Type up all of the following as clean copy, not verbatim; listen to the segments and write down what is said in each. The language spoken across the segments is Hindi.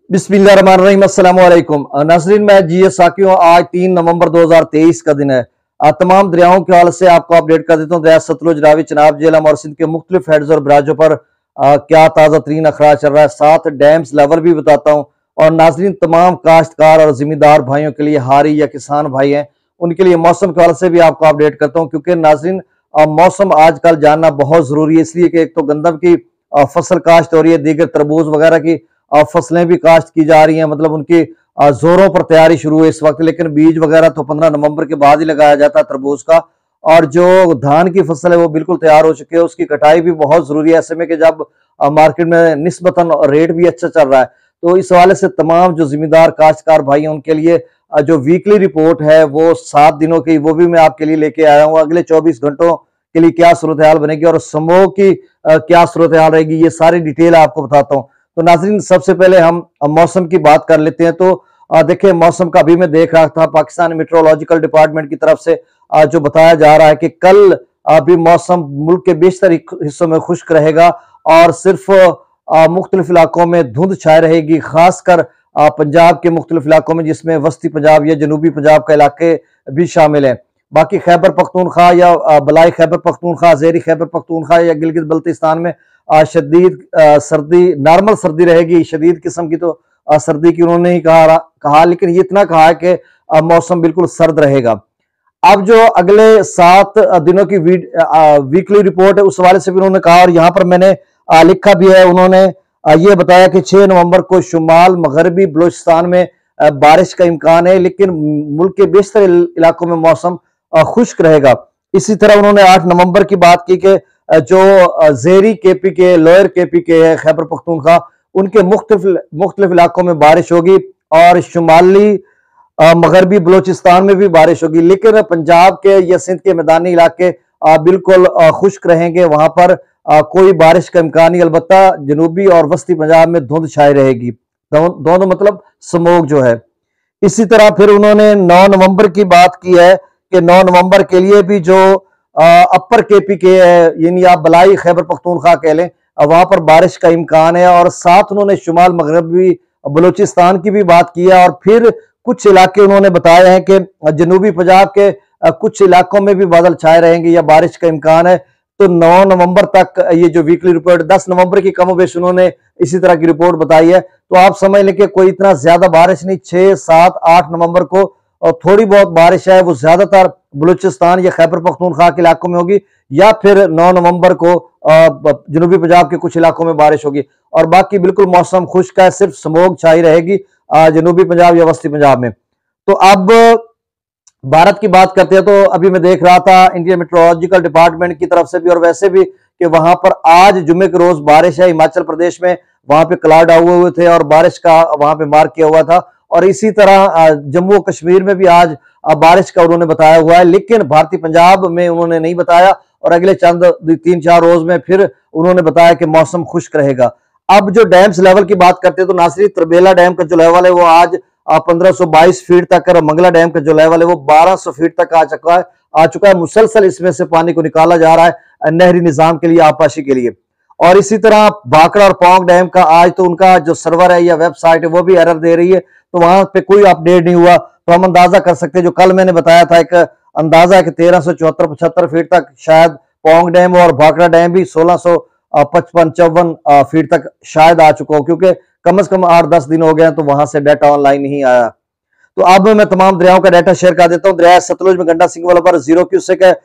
बिस्मिल्लाहिर्रहमानिर्रहीम। अस्सलाम वालेकुम नाज़रीन, मैं जीएस साकी हूँ। आज 3 नवंबर 2023 का दिन है। तमाम दरियाओं के हवाले से आपको अपडेट कर देता हूँ। दरिया सतलुज, रावी, चनाब, झेलम और सिंध के मुख्तलिफ हेड्स और बराजों पर क्या ताज़ा तरीन अखराज चल रहा है, साथ डैम्स लेवल भी बताता हूँ। और नाज़रीन, तमाम काश्तकार और जिम्मेदार भाइयों के लिए, हारी या किसान भाई हैं, उनके लिए मौसम के हवाले से भी आपको अपडेट करता हूँ। क्योंकि नाज़रीन, मौसम आजकल जानना बहुत जरूरी है, इसलिए कि एक तो गंदम की फसल काश्त हो रही है, दीगर तरबूज वगैरह की फसलें भी काश्त की जा रही हैं। मतलब उनकी जोरों पर तैयारी शुरू है इस वक्त, लेकिन बीज वगैरह तो 15 नवंबर के बाद ही लगाया जाता है तरबूज का। और जो धान की फसल है वो बिल्कुल तैयार हो चुकी है, उसकी कटाई भी बहुत जरूरी है ऐसे में कि जब मार्केट में निस्बतन रेट भी अच्छा चल रहा है। तो इस हवाले से तमाम जो जिम्मेदार काश्तकार भाई हैं उनके लिए जो वीकली रिपोर्ट है वो 7 दिनों की, वो भी मैं आपके लिए लेके आया हूँ। अगले 24 घंटों के लिए क्या सूरत हाल बनेगी और समूह की क्या सूरत हाल रहेगी, ये सारी डिटेल आपको बताता हूँ। तो नाज़रीन, सबसे पहले हम मौसम की बात कर लेते हैं। तो देखिए, मौसम का अभी मैं देख रहा था पाकिस्तान मेट्रोलॉजिकल डिपार्टमेंट की तरफ से जो बताया जा रहा है कि कल अभी मौसम मुल्क के बेशतर हिस्सों में खुश्क रहेगा और सिर्फ मुख्तलिफ इलाकों में धुंध छाई रहेगी, खासकर पंजाब के मुख्तलिफ इलाकों में, जिसमें वस्ती पंजाब या जनूबी पंजाब का इलाके भी शामिल है। बाकी खैबर पख्तूनख्वा या बलाई खैबर पख्तूनख्वा, ज़ेरी खैबर पख्तूनख्वा या गिलगित बल्तिस्तान में शदीद सर्दी, नॉर्मल सर्दी रहेगी। शदीद किस्म की तो सर्दी की उन्होंने ही कहा, लेकिन ये इतना कहा है कि मौसम बिल्कुल सर्द रहेगा। अब जो अगले 7 दिनों की वीकली रिपोर्ट है उस हवाले से भी उन्होंने कहा, और यहाँ पर मैंने लिखा भी है। उन्होंने ये बताया कि 6 नवंबर को शुमाल मगरबी बलोचिस्तान में बारिश का इम्कान है, लेकिन मुल्क के बेशतर इलाकों में मौसम खुश्क रहेगा। इसी तरह उन्होंने 8 नवंबर की बात की कि जो जेरी केपी के, लोअर केपी के है खैबर पख्तूनख्वा, उनके मुख्तलिफ इलाकों में बारिश होगी और शुमाली मगरबी बलोचिस्तान में भी बारिश होगी। लेकिन पंजाब के या सिंध के मैदानी इलाके बिल्कुल खुश्क रहेंगे, वहां पर कोई बारिश का इम्कान नहीं। अलबत्ता जनूबी और वस्ती पंजाब में धुंध छाई रहेगी, दोनों मतलब स्मोक जो है। इसी तरह फिर उन्होंने 9 नवंबर की बात की है कि 9 नवंबर के लिए भी जो अपर केपी के है, यानी आप बलाई खैबर पख्तूनख्वा कह लें, वहां पर बारिश का इम्कान है। और साथ उन्होंने शुमाल मगरबी बलूचिस्तान की भी बात की है। और फिर कुछ इलाके उन्होंने बताए हैं कि जनूबी पंजाब के कुछ इलाकों में भी बादल छाए रहेंगे या बारिश का इम्कान है। तो 9 नवंबर तक ये जो वीकली रिपोर्ट, 10 नवंबर की कमोबेश उन्होंने इसी तरह की रिपोर्ट बताई है। तो आप समझ लें कि कोई इतना ज्यादा बारिश नहीं। 6, 7, 8 नवंबर को और थोड़ी बहुत बारिश है, वो ज्यादातर बलूचिस्तान या खैबर पख्तूनख्वा के इलाकों में होगी, या फिर 9 नवंबर को जनूबी पंजाब के कुछ इलाकों में बारिश होगी। और बाकी बिल्कुल मौसम खुश्क है, सिर्फ स्मोक छाई रहेगी जनूबी पंजाब या वस्ती पंजाब में। तो अब भारत की बात करते हैं। तो अभी मैं देख रहा था इंडियन मेट्रोलॉजिकल डिपार्टमेंट की तरफ से भी और वैसे भी कि वहां पर आज जुम्मे के रोज बारिश है। हिमाचल प्रदेश में वहां पे क्लाउड आए हुए थे और बारिश का वहां पे मार्क किया हुआ था। और इसी तरह जम्मू कश्मीर में भी आज बारिश का उन्होंने बताया हुआ है, लेकिन भारतीय पंजाब में उन्होंने नहीं बताया। और अगले चंद 3-4 रोज में फिर उन्होंने बताया कि मौसम खुश्क रहेगा। अब जो डैम्स लेवल की बात करते हैं तो नासिरी तरबेला डैम का जो लेवल है वो आज 1522 फीट तक है। मंगला डैम का जो लेवल है वो 1200 फीट तक आ चुका है। मुसलसल इसमें से पानी को निकाला जा रहा है नहरी निजाम के लिए, आपाशी के लिए। और इसी तरह भाखड़ा और पौंग डैम का आज तो उनका जो सर्वर है या वेबसाइट है वो भी एरर दे रही है, तो वहां पे कोई अपडेट नहीं हुआ। तो हम अंदाजा कर सकते हैं, जो कल मैंने बताया था, एक अंदाजा है कि 1374-75 फीट तक शायद पौंग डैम और भाखड़ा डैम भी 1655-54 फीट तक शायद आ चुका हो, क्योंकि कम से कम 8-10 दिन हो गए हैं तो वहां से डाटा ऑनलाइन नहीं आया। तो अब मैं तमाम दरियाओं का डाटा शेयर कर देता हूँ। दरिया सतलुज में गंडा सिंह वाला पर 0 क्यूसेक है,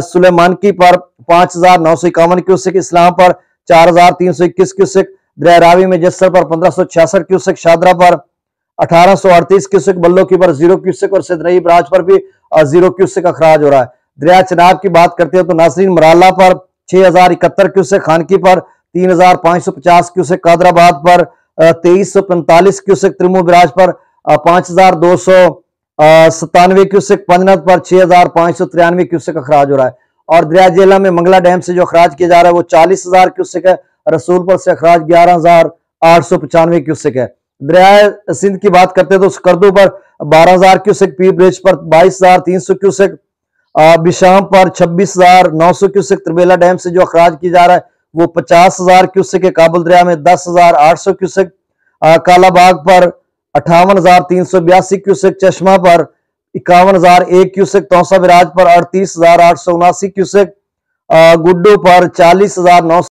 सुलेमानकी पर 5951 क्यूसेक, इस्लाम पर 4321 क्यूसेक, दरिया रावी में जस्सर पर 1566 क्यूसेक, शादरा पर 1838 क्यूसेक, बल्लो की पर 0 क्यूसेक और सिदनई बराज पर भी 0 क्यूसेक अखराज हो रहा है। दरिया चनाब की बात करते हैं तो नासरीन मराला पर 6071 क्यूसेक, खानकी पर 3550 क्यूसेक, कादराबाद पर 2345 क्यूसेक, त्रिमू बराज पर 5297 क्यूसेक, पंजनत पर 6593 क्यूसेक अखराज हो रहा है। और दरिया जेला में मंगला डैम से जो अखराज किया जा रहा है वो 40,000 क्यूसेक है। रसूलपुर से अखराज 11,895 क्यूसेक है। दरिया सिंध की बात करते हैं तो स्कर्दू पर 12,000 क्यूसेक, पीर ब्रिज पर 22,300 क्यूसेक, बिशाम पर 26,900 क्यूसेक, त्रिबेला डैम से जो अखराज किया जा रहा है वो 50,000 क्यूसेक है। काबुल दरिया में 10,800 क्यूसेक, कालाबाग पर 58,382 क्यूसेक, चश्मा पर 51,001 क्यूसेक, तौसा विराज पर 38,879 क्यूसेक, गुड्डू पर 40,900